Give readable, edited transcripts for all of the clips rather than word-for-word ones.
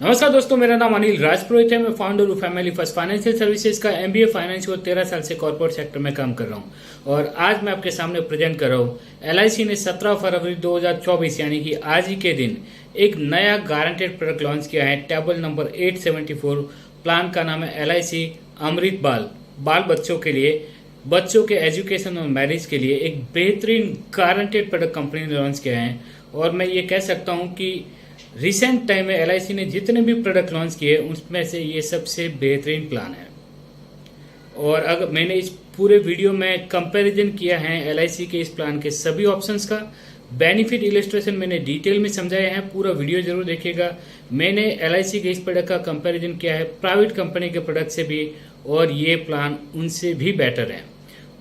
नमस्कार दोस्तों, मेरा नाम अनिल राजपुरोहित है। मैं फाउंडर हूँ फैमिली फर्स्ट फाइनेंशियल सर्विसेज का। एमबीए फाइनेंस को 13 साल से कॉर्पोरेट सेक्टर में काम कर रहा हूँ और आज मैं आपके सामने प्रेजेंट कर रहा हूँ। एलआईसी ने 17 फरवरी 2024 यानी कि आज ही के दिन एक नया गारंटेड प्रोडक्ट लॉन्च किया है। टेबल नंबर 874 प्लान का नाम है एलआईसी अमृत बाल बच्चों के लिए, बच्चों के एजुकेशन और मैरिज के लिए एक बेहतरीन गारंटेड प्रोडक्ट कंपनी ने लॉन्च किया है। और मैं ये कह सकता हूँ कि रिसेंट टाइम में एलआईसी ने जितने भी प्रोडक्ट लॉन्च किए उसमें से ये सबसे बेहतरीन प्लान है। और अगर मैंने इस पूरे वीडियो में कंपैरिजन किया है एलआईसी के इस प्लान के सभी ऑप्शंस का, बेनिफिट इलस्ट्रेशन मैंने डिटेल में समझाया है। पूरा वीडियो जरूर देखिएगा। मैंने एलआईसी के इस प्रोडक्ट का कंपैरिजन किया है प्राइवेट कंपनी के प्रोडक्ट से भी, और ये प्लान उनसे भी बेटर है।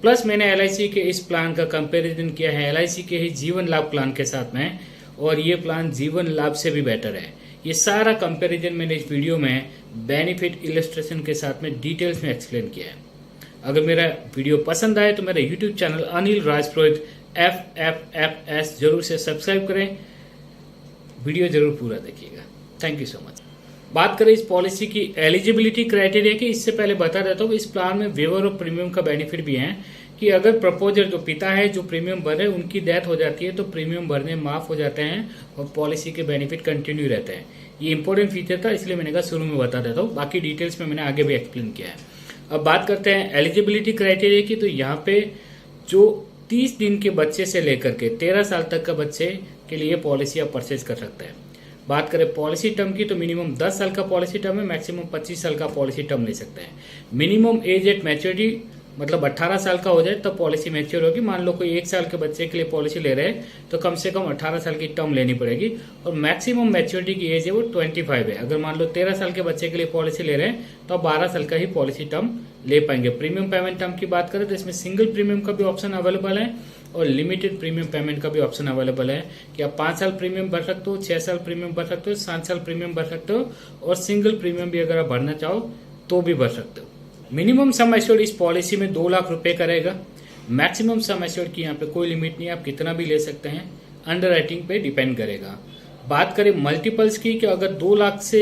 प्लस मैंने एलआईसी के इस प्लान का कंपैरिजन किया है एलआईसी के ही जीवन लाभ प्लान के साथ में, और ये प्लान जीवन लाभ से भी बेटर है। ये सारा कंपैरिजन मैंने इस वीडियो में बेनिफिट इलस्ट्रेशन के साथ में डिटेल्स में एक्सप्लेन किया है। अगर मेरा वीडियो पसंद आए तो मेरा यूट्यूब चैनल अनिल राजपुरोहित FFFS जरूर से सब्सक्राइब करें। वीडियो जरूर पूरा देखिएगा। Thank you so much. बात करें इस पॉलिसी की एलिजिबिलिटी क्राइटेरिया की, इससे पहले बता देता हूँ इस प्लान में वेवर ऑफ प्रीमियम का बेनिफिट भी है कि अगर प्रपोजर जो पिता है जो प्रीमियम भरे उनकी डेथ हो जाती है तो प्रीमियम भरने माफ हो जाते हैं और पॉलिसी के बेनिफिट कंटिन्यू रहते हैं। ये इंपॉर्टेंट फीचर था, इसलिए मैंने कहा शुरू में बता देता हूँ। बाकी डिटेल्स में मैंने आगे भी एक्सप्लेन किया है। अब बात करते हैं एलिजिबिलिटी क्राइटेरिया की। तो यहाँ पे जो 30 दिन के बच्चे से लेकर के 13 साल तक का बच्चे के लिए पॉलिसी आप परचेज कर सकते हैं। बात करें पॉलिसी टर्म की तो मिनिमम 10 साल का पॉलिसी टर्म है, मैक्सिमम 25 साल का पॉलिसी टर्म ले सकते हैं। मिनिमम एज एट मैच्योरिटी मतलब 18 साल का हो जाए तब पॉलिसी मैच्योर होगी। मान लो कोई 1 साल के बच्चे के लिए पॉलिसी ले रहे हैं तो कम से कम 18 साल की टर्म लेनी पड़ेगी। और मैक्सिमम मैच्योरिटी की एज है वो 25 है। अगर मान लो 13 साल के बच्चे के लिए पॉलिसी ले रहे हैं तो आप 12 साल का ही पॉलिसी टर्म ले पाएंगे। प्रीमियम पेमेंट टर्म की बात करें तो इसमें सिंगल प्रीमियम का भी ऑप्शन अवेलेबल है और लिमिटेड प्रीमियम पेमेंट का भी ऑप्शन अवेलेबल है कि आप 5 साल प्रीमियम भर सकते हो, 6 साल प्रीमियम भर सकते हो, 7 साल प्रीमियम भर सकते हो और सिंगल प्रीमियम भी अगर आप भरना चाहो तो भी भर सकते हो। मिनिमम सम एश्योर्ड इस पॉलिसी में 2 लाख रुपए का रहेगा। मैक्सिमम सम एश्योर्ड की यहाँ पे कोई लिमिट नहीं, आप कितना भी ले सकते हैं, अंडर राइटिंग पे डिपेंड करेगा। बात करें मल्टीपल्स की कि अगर 2 लाख से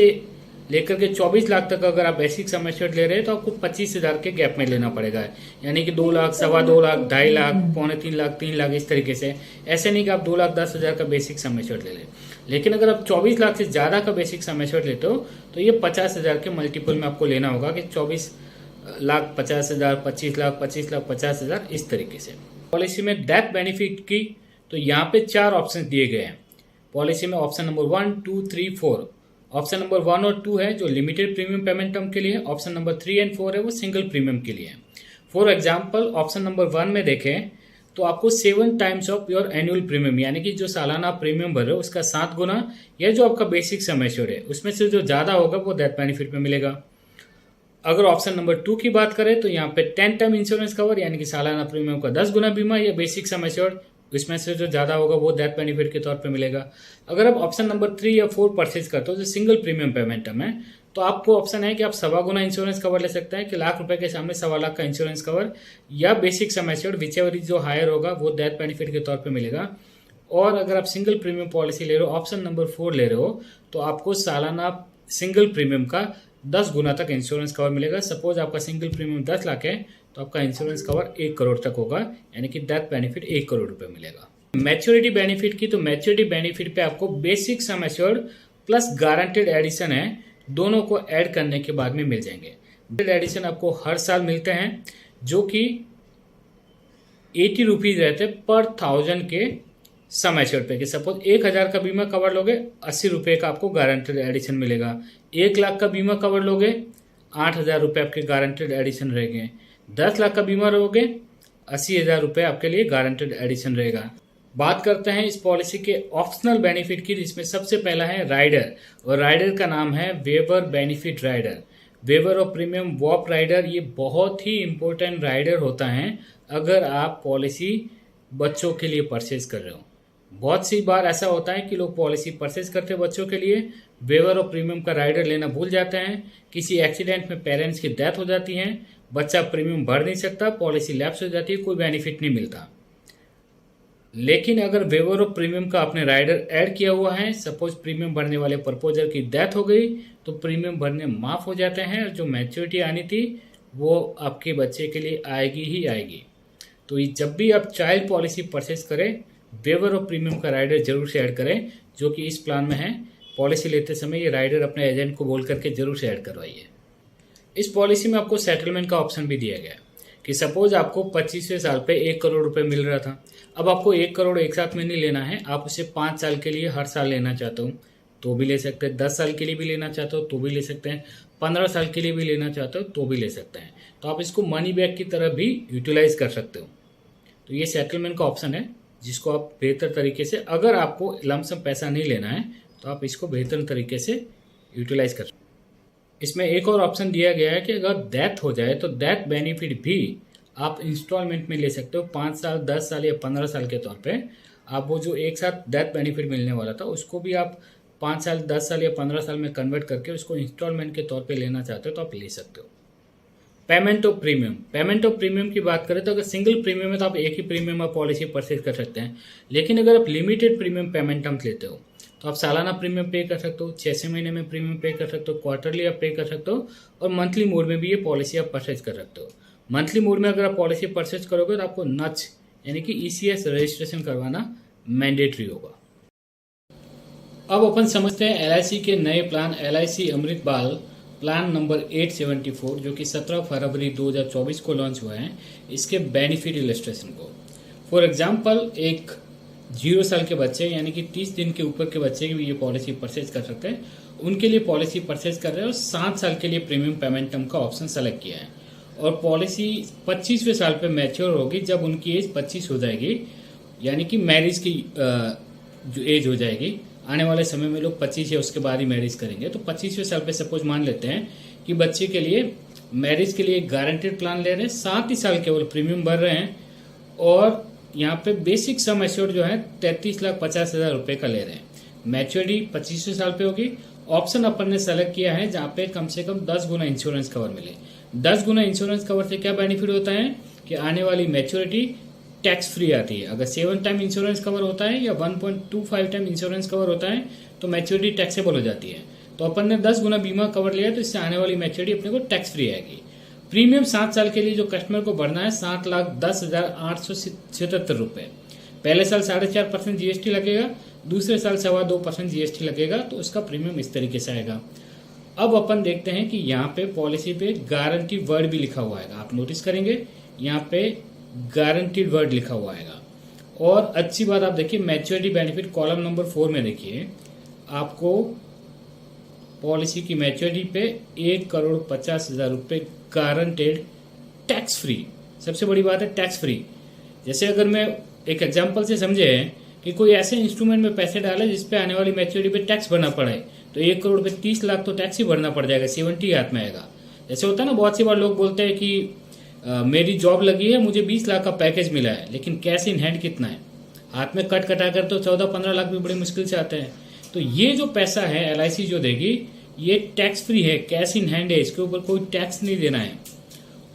लेकर के 24 लाख तक अगर आप बेसिक सम एश्योर्ड ले रहे हैं तो आपको 25,000 के गैप में लेना पड़ेगा। यानी कि 2 लाख, 2.25 लाख, 2.5 लाख, 2.25 लाख, 3 लाख, इस तरीके से। ऐसे नहीं कि आप 2,10,000 का बेसिक सम एश्योर्ड ले लें। लेकिन अगर आप 24 लाख से ज्यादा का बेसिक सम एश्योर्ड लेते हो तो ये 50,000 के मल्टीपल में आपको लेना होगा कि 24 लाख 50,000, 25 लाख, 25 लाख, 50,000, इस तरीके से। पॉलिसी में डेथ बेनिफिट की तो यहाँ पे 4 ऑप्शन दिए गए हैं पॉलिसी में। Option number 1, 2, 3, 4। ऑप्शन नंबर 1 और 2 है जो लिमिटेड प्रीमियम पेमेंट टर्म के लिए। ऑप्शन नंबर 3 एंड 4 है वो सिंगल प्रीमियम के लिए। फॉर एग्जाम्पल ऑप्शन नंबर 1 में देखें तो आपको 7 times of your annual premium, यानी कि जो सालाना प्रीमियम भर रहे हो उसका 7 गुना, या जो आपका बेसिक सम एश्योर्ड है उसमें से जो ज्यादा होगा वो डेथ बेनिफिट में मिलेगा। अगर ऑप्शन नंबर 2 की बात करें तो यहाँ पे 10 टाइम इंश्योरेंस कवर, यानी कि सालाना प्रीमियम का 10 गुना बीमा, या बेसिक सम एश्योर्ड इसमें से जो ज्यादा होगा वो डेथ बेनिफिट के तौर पे मिलेगा। अगर आप ऑप्शन नंबर 3 या 4 परचेज करते हो जो सिंगल प्रीमियम पेमेंट टर्म है तो आपको ऑप्शन है कि आप 1.25 गुना इंश्योरेंस कवर ले सकते हैं कि लाख रुपए के सामने 1.25 लाख का इंश्योरेंस कवर, या बेसिक सम एश्योर्ड विचेवर जो हायर होगा वो डेथ बेनिफिट के तौर पे मिलेगा। और अगर आप सिंगल प्रीमियम पॉलिसी ले रहे हो, ऑप्शन नंबर 4 ले रहे हो, तो आपको सालाना सिंगल प्रीमियम का 10 गुना तक इंश्योरेंस कवर मिलेगा। सपोज आपका सिंगल प्रीमियम 10 लाख है तो आपका इंश्योरेंस कवर 1 करोड़ तक होगा, यानी कि डेथ बेनिफिट 1 करोड़ रुपए मिलेगा। मैच्योरिटी बेनिफिट की तो मैच्योरिटी बेनिफिट पे आपको basic sum assured plus guaranteed addition है, दोनों को ऐड करने के बाद में मिल जाएंगे। गारंटेड एडिशन आपको हर साल मिलते हैं जो कि 80 रुपीज रहते पर 1000 के सम एश्योर्ड पे। कि सपोज 1,000 का बीमा कवर लोगे 80 रुपए का आपको गारंटेड एडिशन मिलेगा। 1 लाख का बीमा कवर लोगे 8,000 रुपए आपके गारंटेड एडिशन रहेंगे। 10 लाख का बीमा लोगे 80,000 रुपए आपके लिए गारंटेड एडिशन रहेगा। बात करते हैं इस पॉलिसी के ऑप्शनल बेनिफिट की, जिसमें सबसे पहला है राइडर, और राइडर का नाम है waiver benefit rider. Waiver of premium वॉप राइडर ये बहुत ही इंपॉर्टेंट राइडर होता है अगर आप पॉलिसी बच्चों के लिए परचेज कर रहे हो। बहुत सी बार ऐसा होता है कि लोग पॉलिसी परचेज करते हैं बच्चों के लिए, वेवर ऑफ प्रीमियम का राइडर लेना भूल जाते हैं, किसी एक्सीडेंट में पेरेंट्स की डेथ हो जाती है, बच्चा प्रीमियम भर नहीं सकता, पॉलिसी लैप्स हो जाती है, कोई बेनिफिट नहीं मिलता। लेकिन अगर वेवर ऑफ प्रीमियम का आपने राइडर ऐड किया हुआ है, सपोज प्रीमियम भरने वाले प्रपोजर की डेथ हो गई, तो प्रीमियम भरने माफ हो जाते हैं और जो मैच्योरिटी आनी थी वो आपके बच्चे के लिए आएगी ही आएगी। तो जब भी आप चाइल्ड पॉलिसी परचेस करें, वेवर ऑफ प्रीमियम का राइडर जरूर से ऐड करें, जो कि इस प्लान में है। पॉलिसी लेते समय ये राइडर अपने एजेंट को बोल करके जरूर से ऐड करवाइए। इस पॉलिसी में आपको सेटलमेंट का ऑप्शन भी दिया गया है कि सपोज आपको 25वें साल पे 1 करोड़ रुपए मिल रहा था, अब आपको 1 करोड़ एक साथ में नहीं लेना है, आप उसे 5 साल के लिए हर साल लेना चाहते हो तो भी ले सकते हैं, 10 साल के लिए भी लेना चाहते हो तो भी ले सकते हैं, 15 साल के लिए भी लेना चाहते हो तो भी ले सकते हैं। तो आप इसको मनी बैक की तरह भी यूटिलाइज कर सकते हो। तो ये सेटलमेंट का ऑप्शन है जिसको आप बेहतर तरीके से, अगर आपको लमसम पैसा नहीं लेना है तो आप इसको बेहतर तरीके से यूटिलाइज कर सकते हो। इसमें एक और ऑप्शन दिया गया है कि अगर डेथ हो जाए तो डेथ बेनिफिट भी आप इंस्टॉलमेंट में ले सकते हो। 5 साल, 10 साल या 15 साल के तौर पे आप वो जो एक साथ डेथ बेनिफिट मिलने वाला था उसको भी आप 5 साल, 10 साल या 15 साल में कन्वर्ट करके उसको इंस्टॉलमेंट के तौर पे लेना चाहते हो तो आप ले सकते हो। Payment of premium, payment of premium की बात करें तो अगर सिंगल प्रीमियम है तो आप एक ही प्रीमियम आप पॉलिसी परचेज कर सकते हैं। लेकिन अगर आप लिमिटेड प्रीमियम पेमेंट टर्म्स लेते हो तो आप सालाना प्रीमियम पे कर सकते हो, 6 महीने में प्रीमियम पे कर सकते हो, क्वार्टरली आप पे कर सकते हो और मंथली मोड में भी ये पॉलिसी आप परचेज कर सकते हो। मंथली मोड में अगर आप पॉलिसी परचेज करोगे तो आपको नच यानी कि ECS रजिस्ट्रेशन करवाना मैंडेटरी होगा। अब अपन समझते हैं LIC के नए प्लान LIC अमृत बाल प्लान नंबर 874 जो कि 17 फरवरी 2024 को लॉन्च हुआ है, इसके बेनिफिट इलस्ट्रेशन को। फॉर एग्जाम्पल एक 0 साल के बच्चे यानी कि 30 दिन के ऊपर के बच्चे भी ये पॉलिसी परचेज कर सकते हैं, उनके लिए पॉलिसी परचेज कर रहे हैं और 7 साल के लिए प्रीमियम पेमेंट टर्म का ऑप्शन सेलेक्ट किया है। और पॉलिसी 25वें साल पे मैच्योर होगी जब उनकी एज 25 हो जाएगी, यानी कि मैरिज की जो एज हो जाएगी। आने वाले समय में लोग 25 या उसके बाद ही मैरिज करेंगे, तो 25वें साल पे सपोज मान लेते हैं कि बच्चे के लिए मैरिज के लिए एक गारंटेड प्लान ले रहे हैं, 7 ही साल केवल प्रीमियम भर रहे हैं और यहाँ पे बेसिक सम एश्योर्ड जो है 33,50,000 रुपए का ले रहे हैं। मैच्योरिटी 25वें साल पे होगी। ऑप्शन अपन ने सेलेक्ट किया है जहाँ पे कम से कम 10 गुना इंश्योरेंस कवर मिले। 10 गुना इंश्योरेंस कवर से क्या बेनिफिट होता है कि आने वाली मैच्योरिटी टैक्स फ्री आती है। अगर 7 टाइम इंश्योरेंस कवर होता है या 1.25 टाइम इंश्योरेंस कवर होता है तो मैच्योरिटी टैक्सेबल हो जाती है। तो अपन ने 10 गुना बीमा कवर लिया तो इससे आने वाली मैच्योरिटी अपने को टैक्स फ्री आएगी। प्रीमियम 7 साल के लिए जो कस्टमर को भरना है 7,10,877 रुपए। पहले साल 4.5% GST लगेगा, दूसरे साल 2.25% GST लगेगा, तो उसका प्रीमियम इस तरीके से आएगा। अब अपन देखते हैं कि यहाँ पे पॉलिसी पे गारंटी वर्ड भी लिखा हुआ है, आप नोटिस करेंगे यहाँ पे गारंटीड वर्ड लिखा हुआ है। और अच्छी बात आप देखिए मैच्योरिटी बेनिफिट कॉलम नंबर 4 में देखिए आपको पॉलिसी की मैच्योरिटी पे 1,50,00,000 रुपए गारंटेड टैक्स फ्री। सबसे बड़ी बात है टैक्स फ्री। जैसे अगर मैं एक एग्जांपल से समझे कि कोई ऐसे इंस्ट्रूमेंट में पैसे डाले जिसपे आने वाली मैच्योरिटी पे टैक्स भरना पड़े, तो 1 करोड़ पे 30 लाख तो टैक्स ही भरना पड़ जाएगा, 70 हाथ में आएगा। जैसे होता है ना, बहुत सी बार लोग बोलते हैं कि मेरी जॉब लगी है, मुझे 20 लाख का पैकेज मिला है, लेकिन कैश इन हैंड कितना है, हाथ में कट कटा कर तो 14-15 लाख भी बड़ी मुश्किल से आते हैं। तो ये जो पैसा है LIC जो देगी ये टैक्स फ्री है, कैश इन हैंड है, इसके ऊपर कोई टैक्स नहीं देना है।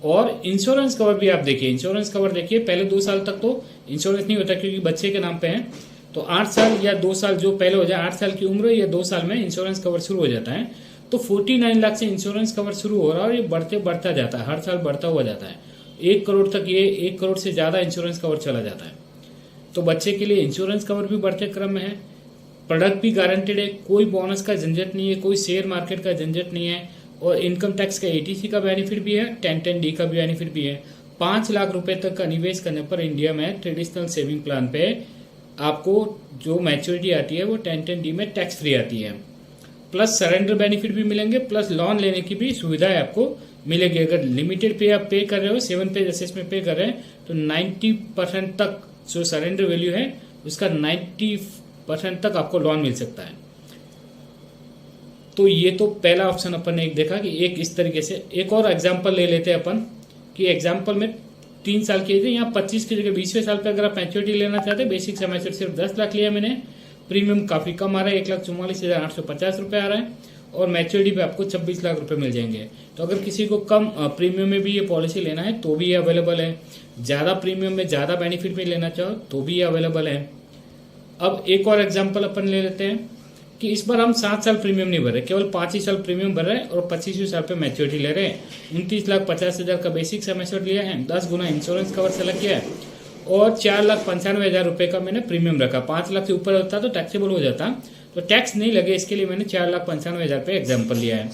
और इंश्योरेंस कवर भी आप देखिए, इंश्योरेंस कवर देखिए पहले 2 साल तक तो इंश्योरेंस नहीं होता क्योंकि बच्चे के नाम पे है, तो 8 साल या 2 साल जो पहले हो जाए, 8 साल की उम्र या 2 साल में इंश्योरेंस कवर शुरू हो जाता है। तो 49 लाख से इंश्योरेंस कवर शुरू हो रहा है और ये बढ़ता जाता है, हर साल बढ़ता हुआ जाता है। 1 करोड़ तक ये 1 करोड़ से ज्यादा इंश्योरेंस कवर चला जाता है। तो बच्चे के लिए इंश्योरेंस कवर भी बढ़ते क्रम में है, प्रोडक्ट भी गारंटेड है, कोई बोनस का झंझट नहीं है, कोई शेयर मार्केट का झंझट नहीं है, और इनकम टैक्स का ATC का बेनिफिट भी है, 1010D का भी बेनिफिट भी है। 5 लाख रुपए तक का निवेश करने पर इंडिया में ट्रेडिशनल सेविंग प्लान पे आपको जो मैच्योरिटी आती है वो 1010D में टैक्स फ्री आती है, प्लस सरेंडर बेनिफिट भी मिलेंगे, प्लस लोन लेने की भी सुविधाएं आपको मिलेगी। अगर लिमिटेड पे आप पे कर रहे हो, 7 पेज एसेस में पे कर रहे हैं, तो 90% तक जो सरेंडर वैल्यू है उसका 90% तक आपको लोन मिल सकता है। तो ये तो पहला ऑप्शन अपन ने एक देखा कि एक इस तरीके से। एक और एग्जांपल ले लेते हैं अपन कि एग्जांपल में 3 साल की एज है, यहाँ 25 की जगह 20वें साल पे अगर आप मैच्योरिटी लेना चाहते हैं, बेसिक मैच्योरिटी सिर्फ 10 लाख लिया मैंने, प्रीमियम काफी कम आ रहा है, 1,44,850 रुपए आ रहा है, और मैच्योरिटी पे आपको 26 लाख रुपए मिल जाएंगे। तो अगर किसी को कम प्रीमियम में भी ये पॉलिसी लेना है तो भी ये अवेलेबल है, ज़्यादा प्रीमियम में ज़्यादा बेनिफिट में लेना चाहो तो भी ये अवेलेबल है। अब एक और एग्जाम्पल अपन ले लेते हैं कि इस बार हम 7 साल प्रीमियम नहीं भर रहे, केवल 5 ही साल प्रीमियम भर रहे हैं और 25वें साल पे मैच्योरिटी ले रहे हैं। 29,50,000 का बेसिक सम एश्योर्ड लिया है, 10 गुना इंश्योरेंस कवर सेलेक्ट किया है और 4,95,000 रुपए का मैंने प्रीमियम रखा। 5 लाख से ऊपर होता तो टैक्सेबल हो जाता, तो टैक्स नहीं लगे इसके लिए मैंने 4,95,000 पे एग्जाम्पल लिया है।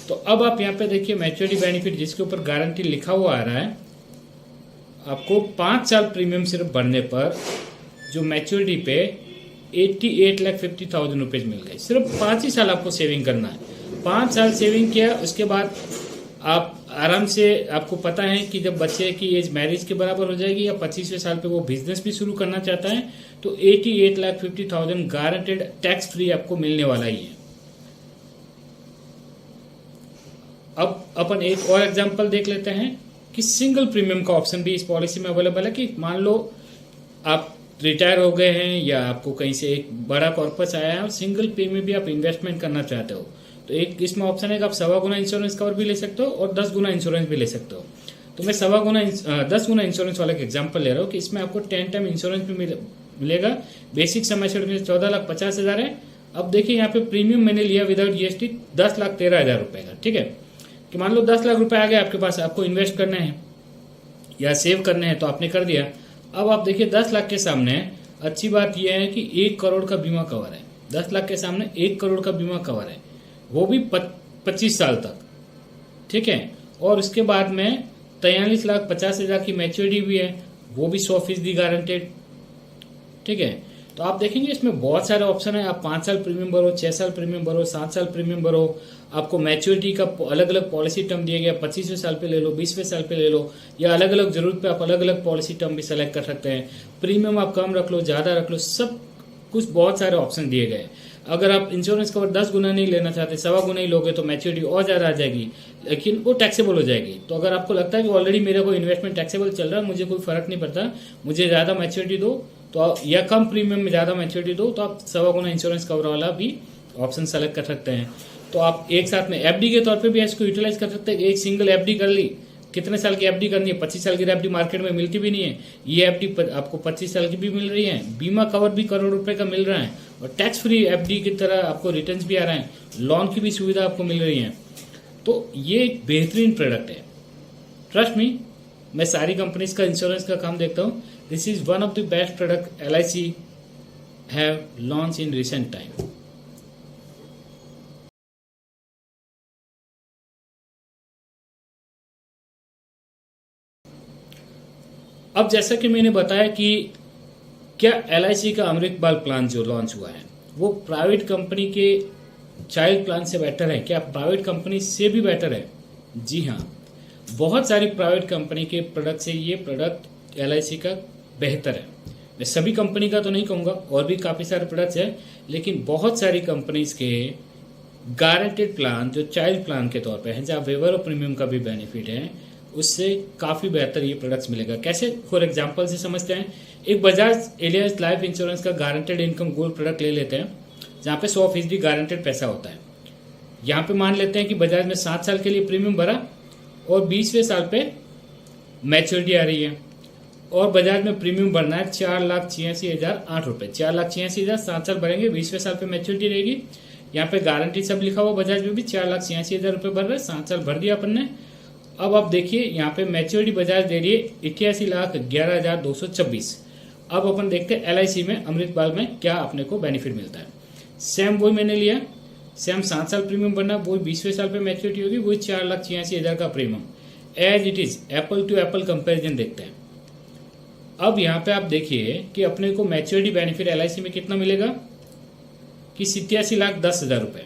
तो अब आप यहाँ पे देखिए मैच्योरिटी बेनिफिट जिसके ऊपर गारंटी लिखा हुआ आ रहा है, आपको 5 साल प्रीमियम सिर्फ भरने पर जो मैच्योरिटी पे 88,50,000 रुपीज मिल गए। सिर्फ 5 ही साल आपको सेविंग करना है। 5 साल सेविंग किया, उसके बाद आप आराम से, आपको पता है कि जब बच्चे की एज मैरिज के बराबर हो जाएगी या 25वें साल पे वो बिजनेस भी शुरू करना चाहता है तो 88,50,000 गारंटेड टैक्स फ्री आपको मिलने वाला ही है। अब अपन एक और एग्जांपल देख लेते हैं कि सिंगल प्रीमियम का ऑप्शन भी इस पॉलिसी में अवेलेबल है। कि मान लो आप रिटायर हो गए हैं या आपको कहीं से एक बड़ा पर्पस आया है और सिंगल पे में भी आप इन्वेस्टमेंट करना चाहते हो तो एक इसमें ऑप्शन है कि आप 1.25 गुना इंश्योरेंस कवर भी ले सकते हो और 10 गुना इंश्योरेंस भी ले सकते हो। तो मैं 10 गुना इंश्योरेंस वाला एक एग्जांपल ले रहा हूँ कि इसमें आपको 10 टाइम इंश्योरेंस भी मिलेगा। बेसिक सम एश्योर्ड में 14,50,000 है। अब देखिए यहाँ पे प्रीमियम मैंने लिया विदाउट जीएसटी 10,13,000 रुपए का। ठीक है, कि मान लो 10 लाख रुपए आ गए आपके पास, आपको इन्वेस्ट करने हैं या सेव करने हैं तो आपने कर दिया। अब आप देखिए 10 लाख के सामने अच्छी बात यह है कि 1 करोड़ का बीमा कवर है। 10 लाख के सामने 1 करोड़ का बीमा कवर है, वो भी 25 साल तक। ठीक है, और उसके बाद में 43,50,000 की मैच्योरिटी भी है, वो भी 100% गारंटेड। ठीक है, तो आप देखेंगे इसमें बहुत सारे ऑप्शन है। आप 5 साल प्रीमियम भरो, 6 साल प्रीमियम भरो, 7 साल प्रीमियम भरो, आपको मैच्योरिटी का अलग अलग पॉलिसी टर्म दिया गया। 25वें साल पे ले लो, 20वें साल पे ले लो, या अलग अलग जरूरत पे आप अलग अलग पॉलिसी टर्म भी सेलेक्ट कर सकते हैं। प्रीमियम आप कम रख लो, ज्यादा रख लो, सब कुछ बहुत सारे ऑप्शन दिए गए। अगर आप इंश्योरेंस कवर 10 गुना नहीं लेना चाहते, 1.25 गुना ही लोगे तो मैच्योरिटी और ज्यादा आ जाएगी, लेकिन वो टैक्सेबल हो जाएगी। तो अगर आपको लगता है कि ऑलरेडी मेरा कोई इन्वेस्टमेंट टैक्सेबल चल रहा है, मुझे कोई फर्क नहीं पड़ता, मुझे ज्यादा मैच्योरिटी दो तो या कम प्रीमियम में ज्यादा मैच्योरिटी दो, तो आप 1.25 गुना इंश्योरेंस कवर वाला भी ऑप्शन सेलेक्ट कर सकते हैं। तो आप एक साथ में एफडी के तौर पे भी इसको यूटिलाइज कर सकते हैं। एक सिंगल एफडी कर ली, कितने साल की एफडी करनी है? 25 साल की एफडी मार्केट में मिलती भी नहीं है, ये एफडी आपको 25 साल की भी मिल रही है, बीमा कवर भी करोड़ रुपए का मिल रहा है और टैक्स फ्री एफडी की तरह आपको रिटर्न्स भी आ रहे हैं, लोन की भी सुविधा आपको मिल रही है। तो ये एक बेहतरीन प्रोडक्ट है, ट्रस्ट मी। मैं सारी कंपनीज का इंश्योरेंस का काम देखता हूँ। This is one of the best product LIC have launch in recent time. अब जैसा कि मैंने बताया कि क्या LIC का अमृतपाल प्लान जो लॉन्च हुआ है वो प्राइवेट कंपनी के चाइल्ड प्लान से बेटर है? क्या प्राइवेट कंपनी से भी बेटर है? जी हाँ, बहुत सारी प्राइवेट कंपनी के प्रोडक्ट से ये प्रोडक्ट LIC का बेहतर है। मैं सभी कंपनी का तो नहीं कहूँगा, और भी काफ़ी सारे प्रोडक्ट्स हैं, लेकिन बहुत सारी कंपनीज के गारंटेड प्लान जो चाइल्ड प्लान के तौर पे है, जहाँ वेवर और प्रीमियम का भी बेनिफिट है, उससे काफ़ी बेहतर ये प्रोडक्ट्स मिलेगा। कैसे? फॉर एग्जांपल से समझते हैं। एक बजाज एलियंस लाइफ इंश्योरेंस का गारंटेड इनकम गोल्ड प्रोडक्ट ले लेते हैं, जहाँ पे 100% गारंटेड पैसा होता है। यहाँ पे मान लेते हैं कि बजाज में 7 साल के लिए प्रीमियम भरा और 20वें साल पे मैच्योरिटी आ रही है, और बजाज में प्रीमियम भरना है 4,86,008 रुपये। 4,86,000 7 साल भरेंगे, 20वें साल पे मैच्योरिटी रहेगी। यहाँ पे गारंटी सब लिखा हुआ, बजाज में भी 4,86,000 रुपये भर रहे, 7 साल भर दिया अपन ने। अब आप देखिए यहाँ पे मैच्योरिटी बजाज दे रही है 81,11,226। अब अपन देखते हैं LIC में अमृतपाल में क्या अपने को बेनिफिट मिलता है। सेम वही मैंने लिया, सेम 7 साल प्रीमियम भरना, वही 20वें साल पे मैच्योरिटी होगी, वही 4,86,000 का premium as it is. Apple to apple comparison देखते हैं। अब यहाँ पे आप देखिए कि अपने को मैच्योरिटी बेनिफिट LIC में कितना मिलेगा कि 87,10,000 रुपए।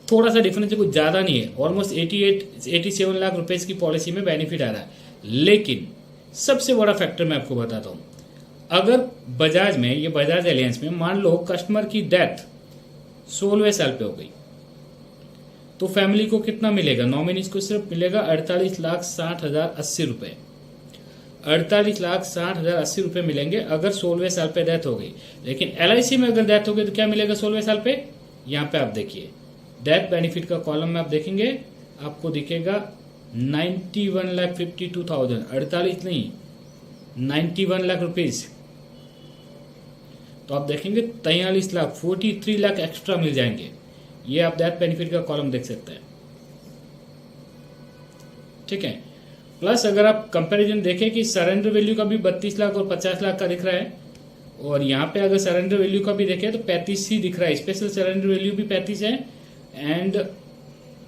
थोड़ा सा डिफरेंस है, कुछ ज्यादा नहीं है, ऑलमोस्ट 87 लाख रुपए की पॉलिसी में बेनिफिट आ रहा है। लेकिन सबसे बड़ा फैक्टर मैं आपको बताता हूं, अगर बजाज में, ये बजाज एलियंस में मान लो कस्टमर की डेथ 16वें साल पे हो गई, तो फैमिली को कितना मिलेगा? नॉमिनीज को सिर्फ मिलेगा 48,60,080 रुपए। 48,60,080 रुपए मिलेंगे अगर 16वें साल पे डेथ हो गई। लेकिन LIC में अगर डेथ हो गई तो क्या मिलेगा 16वें साल पे? यहाँ पे आप देखिए डेथ बेनिफिट का कॉलम में आप देखेंगे आपको दिखेगा 91,52,000, 48 नहीं 91 लाख रुपीज। तो आप देखेंगे 43 लाख 43 लाख एक्स्ट्रा मिल जाएंगे। ये आप डेथ बेनिफिट का कॉलम देख सकते हैं, ठीक है। प्लस अगर आप कंपैरिजन देखें कि सरेंडर वैल्यू का भी 32 लाख और 50 लाख का दिख रहा है, और यहाँ पे अगर सरेंडर वैल्यू का भी देखें तो 35 ही दिख रहा है। स्पेशल सरेंडर वैल्यू भी 35 है एंड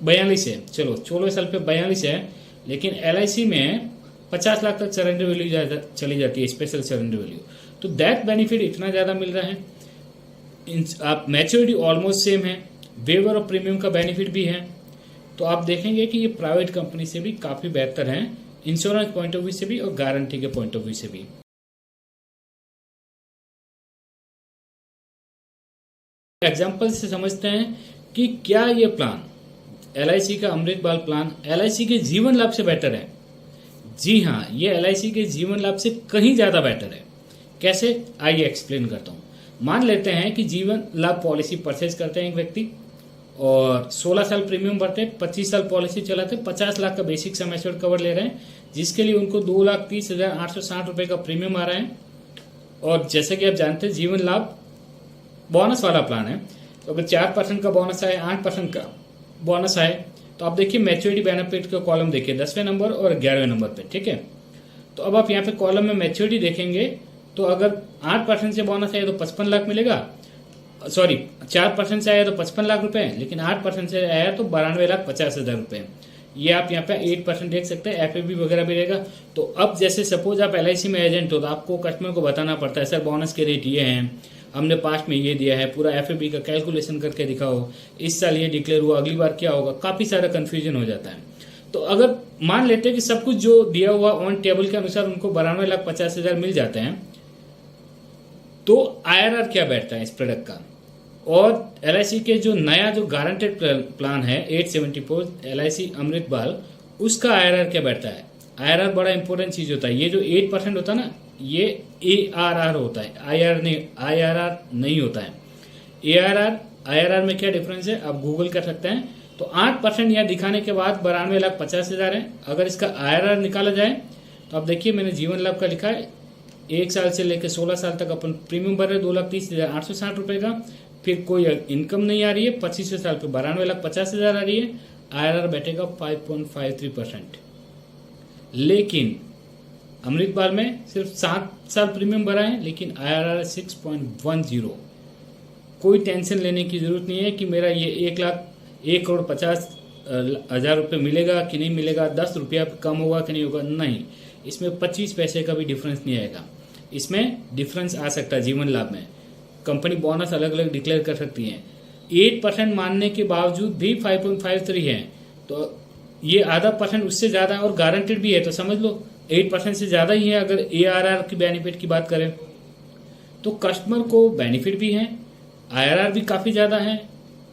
42 है। चलो 16 साल पे 42 है, लेकिन LIC में 50 लाख तक सरेंडर वैल्यू चली जाती है, स्पेशल सरेंडर वैल्यू। तो डेथ बेनिफिट इतना ज्यादा मिल रहा है। आप मैच्योरिटी ऑलमोस्ट सेम है, वेवर ऑफ प्रीमियम का बेनिफिट भी है। तो आप देखेंगे कि ये प्राइवेट कंपनी से भी काफी बेहतर है, इंश्योरेंस पॉइंट ऑफ व्यू से भी और गारंटी के पॉइंट ऑफ व्यू से भी। एग्जाम्पल से समझते हैं कि क्या ये प्लान LIC का अमृत बाल प्लान LIC के जीवन लाभ से बेटर है। जी हाँ, ये LIC के जीवन लाभ से कहीं ज्यादा बेटर है। कैसे, आइए एक्सप्लेन करता हूँ। मान लेते हैं कि जीवन लाभ पॉलिसी परचेज करते हैं एक व्यक्ति और 16 साल प्रीमियम भरते हैं, 25 साल पॉलिसी चलाते हैं, 50 लाख का बेसिक सम एश्योर्ड कवर ले रहे हैं, जिसके लिए उनको 2,30,860 रुपए का प्रीमियम आ रहा है। और जैसे कि आप जानते हैं जीवन लाभ बोनस वाला प्लान है, तो अगर 4% का बोनस आए, 8% का बोनस आए, तो आप देखिए मैच्योरिटी बेनिफिट का कॉलम देखिए 10वें नंबर और 11वें नंबर पे, ठीक है। तो अब आप यहाँ पे कॉलम में मैच्योरिटी देखेंगे तो अगर 8% से बोनस आए तो 55 लाख मिलेगा, सॉरी 4% से आया तो 55 लाख रुपए, लेकिन 8% से आया तो 92,50,000 रुपए। ये आप यहाँ पे 8% देख सकते हैं, FAB वगैरह भी रहेगा। तो अब जैसे सपोज आप LIC में एजेंट हो तो आपको कस्टमर को बताना पड़ता है सर बोनस के रेट ये हैं, हमने पास्ट में ये दिया है, पूरा FAB का कैलकुलेशन करके दिखाओ, इस साल ये डिक्लेयर हुआ, अगली बार क्या होगा, काफी सारा कंफ्यूजन हो जाता है। तो अगर मान लेते हैं कि सब कुछ जो दिया हुआ ऑन टेबल के अनुसार उनको 92,50,000 मिल जाते हैं, तो IRR क्या बैठता है इस प्रोडक्ट का। और LIC के जो नया जो गारंटेड प्लान है 874 LIC अमृत बाल, उसका IRR क्या बैठता है। IRR बड़ा इंपॉर्टेंट चीज होता है। ये जो 8% होता है ना, ये ARR होता है, IRR नहीं होता है। IRR में क्या डिफरेंस है आप गूगल कर सकते हैं। तो 8% यहाँ दिखाने के बाद 92,50,000 है। अगर इसका IRR निकाला जाए तो आप देखिए मैंने जीवन लाभ का लिखा है, 1 साल से लेकर 16 साल तक अपन प्रीमियम भर रहे 2,30,860 रुपए का, फिर कोई इनकम नहीं आ रही है, 25 साल पे 92,50,000 आ रही है, IRR बैठेगा 5.53%। लेकिन अमृत बाल में सिर्फ 7 साल प्रीमियम भरा है, लेकिन IRR 6.10। कोई टेंशन लेने की जरूरत नहीं है कि मेरा ये 1,50,00,000 रुपये मिलेगा कि नहीं मिलेगा, 10 रुपया कम होगा कि नहीं होगा, नहीं। इसमें 25 पैसे का भी डिफरेंस नहीं आएगा। इसमें डिफरेंस आ सकता है जीवन लाभ में, कंपनी बोनस अलग अलग डिक्लेयर कर सकती है। 8% मानने के बावजूद भी 5.53 है, तो ये आधा परसेंट उससे ज्यादा और गारंटेड भी है, तो समझ लो 8% से ज्यादा ही है। अगर ARR की बेनिफिट की बात करें तो कस्टमर को बेनिफिट भी है, IRR भी काफी ज्यादा है,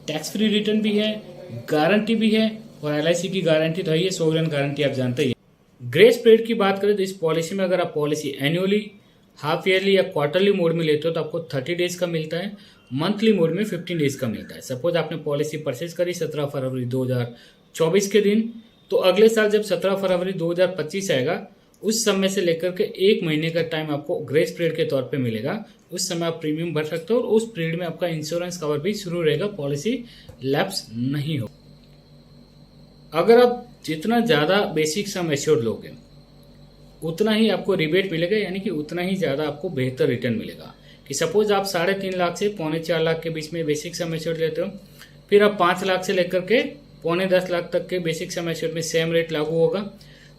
टैक्स फ्री रिटर्न भी है, गारंटी भी है, और LIC की गारंटी तो है, ये सोवरेन गारंटी आप जानते ही। ग्रेस पीरियड की बात करें तो इस पॉलिसी में अगर आप पॉलिसी एनुअली, हाफ ईयरली या क्वार्टरली मोड में लेते हो तो आपको 30 डेज का मिलता है, मंथली मोड में 15 डेज का मिलता है। सपोज आपने पॉलिसी परचेज करी 17 फरवरी 2024 के दिन, तो अगले साल जब 17 फरवरी 2025 आएगा उस समय से लेकर के 1 महीने का टाइम आपको ग्रेस पीरियड के तौर पे मिलेगा। उस समय आप प्रीमियम भर सकते हो और उस पीरियड में आपका इंश्योरेंस कवर भी शुरू रहेगा, पॉलिसी लैप्स नहीं हो। अगर आप जितना ज्यादा बेसिक सम एश्योर्ड लोगे उतना ही आपको रिबेट मिलेगा, यानी कि उतना ही ज्यादा आपको बेहतर रिटर्न मिलेगा। कि सपोज आप 3.5 लाख से 4.25 लाख के बीच में बेसिक सम एश्योर्ड लेते हो, फिर आप 5 लाख से लेकर के 9.25 लाख तक के बेसिक सम एश्योर्ड में सेम रेट लागू होगा।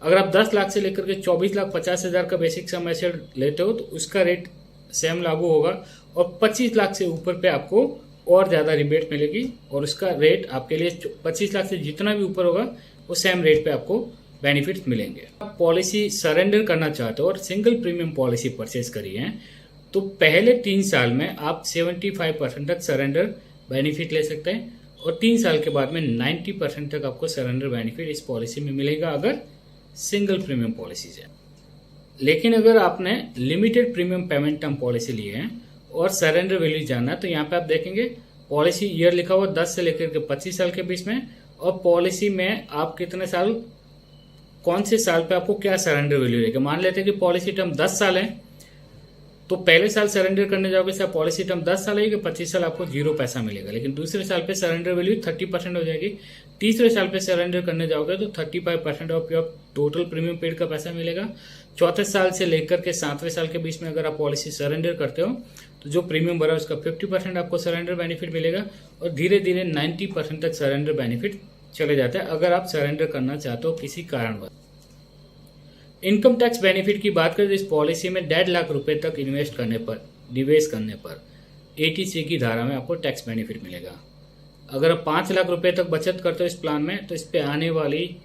अगर आप 10 लाख से लेकर के 24,50,000 का बेसिक सम एश्योर्ड लेते हो तो उसका रेट सेम लागू होगा, और 25 लाख से ऊपर पे आपको और ज्यादा रिबेट मिलेगी, और उसका रेट आपके लिए 25 लाख से जितना भी ऊपर होगा वो सेम रेट पे आपको बेनिफिट्स मिलेंगे। आप पॉलिसी सरेंडर करना चाहते हो और सिंगल प्रीमियम पॉलिसी परचेज करी है तो पहले 3 साल में आप 75% तक सरेंडर बेनिफिट ले सकते हैं, और 3 साल के बाद में 90% तक आपको सरेंडर बेनिफिट इस पॉलिसी में मिलेगा अगर सिंगल प्रीमियम पॉलिसीज है। लेकिन अगर आपने limited premium payment term policy ली है और सरेंडर वैल्यू जानना है तो यहाँ पे आप देखेंगे पॉलिसी ईयर लिखा हुआ 10 से लेकर के 25 साल के बीच में, और पॉलिसी में आप कितने साल, कौन से साल पे आपको क्या सरेंडर वैल्यू रहेगा। मान लेते हैं कि पॉलिसी टर्म 10 साल है, तो पहले साल सरेंडर करने जाओगे सर पॉलिसी टर्म 10 साल है कि 25 साल आपको 0 पैसा मिलेगा, लेकिन दूसरे साल पे सरेंडर वैल्यू 30% हो जाएगी। तीसरे साल पे सरेंडर करने जाओगे तो 35% of your total premium paid का पैसा मिलेगा। चौथे साल से लेकर के 7वें साल के बीच में अगर आप पॉलिसी सरेंडर करते हो तो जो प्रीमियम भरा उसका 50% आपको सरेंडर बेनिफिट मिलेगा, और धीरे धीरे 90% तक सरेंडर बेनिफिट चले जाते हैं अगर आप सरेंडर करना चाहते हो किसी कारणवश। इनकम टैक्स बेनिफिट की बात करें तो इस पॉलिसी में 1.5 लाख रुपए तक इन्वेस्ट करने पर, निवेश करने पर 80C की धारा में आपको टैक्स बेनिफिट मिलेगा। अगर आप 5 लाख रुपए तक बचत करते हो इस प्लान में, तो इस पे आने वाली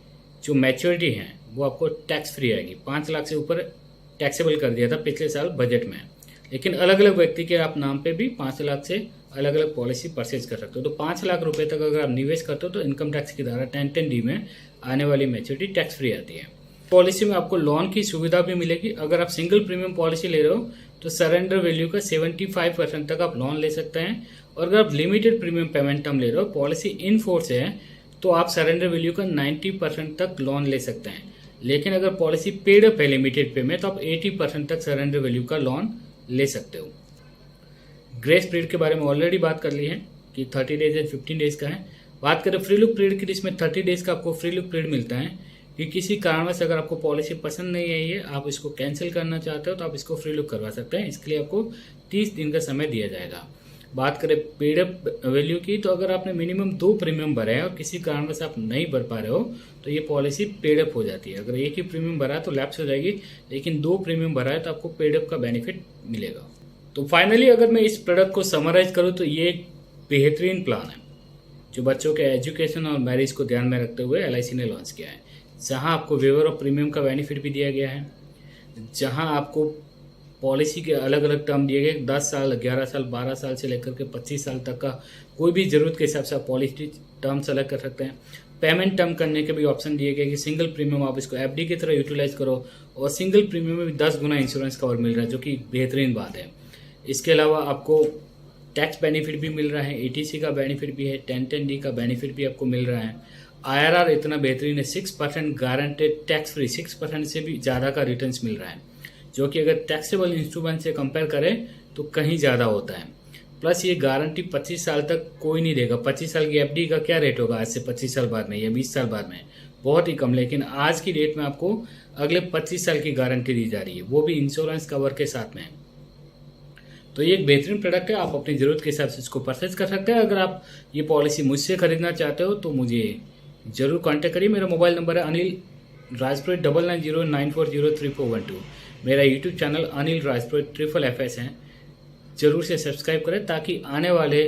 जो मैच्योरिटी है वो आपको टैक्स फ्री आएगी। 5 लाख से ऊपर टैक्सेबल कर दिया था पिछले साल बजट में, लेकिन अलग अलग व्यक्ति के आप नाम पे भी 5 लाख से अलग अलग पॉलिसी परचेज कर सकते हो। तो 5 लाख रुपए तक अगर आप निवेश करते हो तो इनकम टैक्स की धारा 1010D में आने वाली मैच्योरिटी टैक्स फ्री आती है। पॉलिसी में आपको लोन की सुविधा भी मिलेगी। अगर आप सिंगल प्रीमियम पॉलिसी ले रहे हो तो सरेंडर वैल्यू का 75% तक आप लोन ले सकते हैं, और अगर आप लिमिटेड प्रीमियम पेमेंट टर्म ले रहे हो, पॉलिसी इन फोर्स है, तो आप सरेंडर वैल्यू का 90% तक लोन ले सकते हैं। लेकिन अगर पॉलिसी पेड अप है लिमिटेड पे में, तो आप 80% तक सरेंडर वैल्यू का लोन ले सकते हो। ग्रेस पीरियड के बारे में ऑलरेडी बात कर ली है कि 30 डेज या 15 डेज का है। बात करें फ्री लुक पीरियड की, इसमें 30 डेज का आपको फ्री लुक पीरियड मिलता है कि किसी कारणवश अगर आपको पॉलिसी पसंद नहीं आई है, आप इसको कैंसिल करना चाहते हो, तो आप इसको फ्री लुक करवा सकते हैं। इसके लिए आपको 30 दिन का समय दिया जाएगा। बात करें पेड अप वैल्यू की, तो अगर आपने मिनिमम 2 प्रीमियम भरे हैं और किसी कारणवश आप नहीं भर पा रहे हो तो ये पॉलिसी पेड अप हो जाती है। अगर एक ही प्रीमियम भरा है तो लैप्स हो जाएगी, लेकिन 2 प्रीमियम भरा है तो आपको पेड अप का बेनिफिट मिलेगा। तो फाइनली अगर मैं इस प्रोडक्ट को समराइज करूँ तो ये एक बेहतरीन प्लान है जो बच्चों के एजुकेशन और मैरिज को ध्यान में रखते हुए LIC ने लॉन्च किया है, जहां आपको वेवर ऑफ प्रीमियम का बेनिफिट भी दिया गया है, जहां आपको पॉलिसी के अलग अलग टर्म दिए गए, 10 साल, 11 साल, 12 साल से लेकर के 25 साल तक का कोई भी जरूरत के हिसाब से आप पॉलिसी टर्म सेलेक्ट कर सकते हैं। पेमेंट टर्म करने के भी ऑप्शन दिए गए कि सिंगल प्रीमियम आप इसको FD की तरह यूटिलाइज करो, और सिंगल प्रीमियम में भी 10 गुना इंश्योरेंस कवर मिल रहा है, जो कि बेहतरीन बात है। इसके अलावा आपको टैक्स बेनिफिट भी मिल रहा है, ATC का बेनिफिट भी है, 1010D का बेनिफिट भी आपको मिल रहा है। IRR इतना बेहतरीन है, 6% गारंटेड टैक्स फ्री, 6% से भी ज़्यादा का रिटर्न्स मिल रहा है, जो कि अगर टैक्सेबल इंस्ट्रूमेंट से कंपेयर करें तो कहीं ज़्यादा होता है। प्लस ये गारंटी 25 साल तक कोई नहीं देगा। 25 साल की FD का क्या रेट होगा आज से 25 साल बाद में या 20 साल बाद में, बहुत ही कम। लेकिन आज की डेट में आपको अगले 25 साल की गारंटी दी जा रही है, वो भी इंश्योरेंस कवर के साथ में। तो ये एक बेहतरीन प्रोडक्ट है, आप अपनी ज़रूरत के हिसाब से इसको परचेज कर सकते हैं। अगर आप ये पॉलिसी मुझसे खरीदना चाहते हो तो मुझे जरूर कांटेक्ट करिए। मेरा मोबाइल नंबर है अनिल राजपुरोहित 9909403412। मेरा यूट्यूब चैनल अनिल राजपुरोहित FFS है, जरूर से सब्सक्राइब करें ताकि आने वाले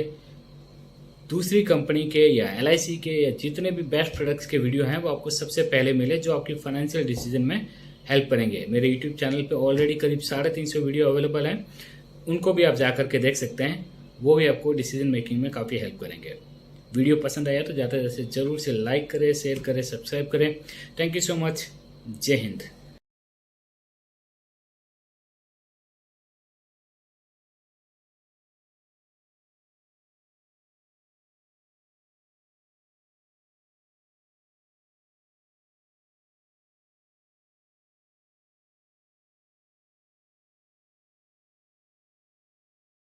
दूसरी कंपनी के या LIC के या जितने भी बेस्ट प्रोडक्ट्स के वीडियो हैं वो आपको सबसे पहले मिले, जो आपकी फाइनेंशियल डिसीजन में हेल्प करेंगे। मेरे यूट्यूब चैनल पे ऑलरेडी करीब 350 वीडियो अवेलेबल हैं, उनको भी आप जा करके देख सकते हैं, वो भी आपको डिसीजन मेकिंग में काफ़ी हेल्प करेंगे। वीडियो पसंद आया तो ज़्यादा से ज़रूर से लाइक करें, शेयर करें, सब्सक्राइब करें। Thank you so much. जय हिंद।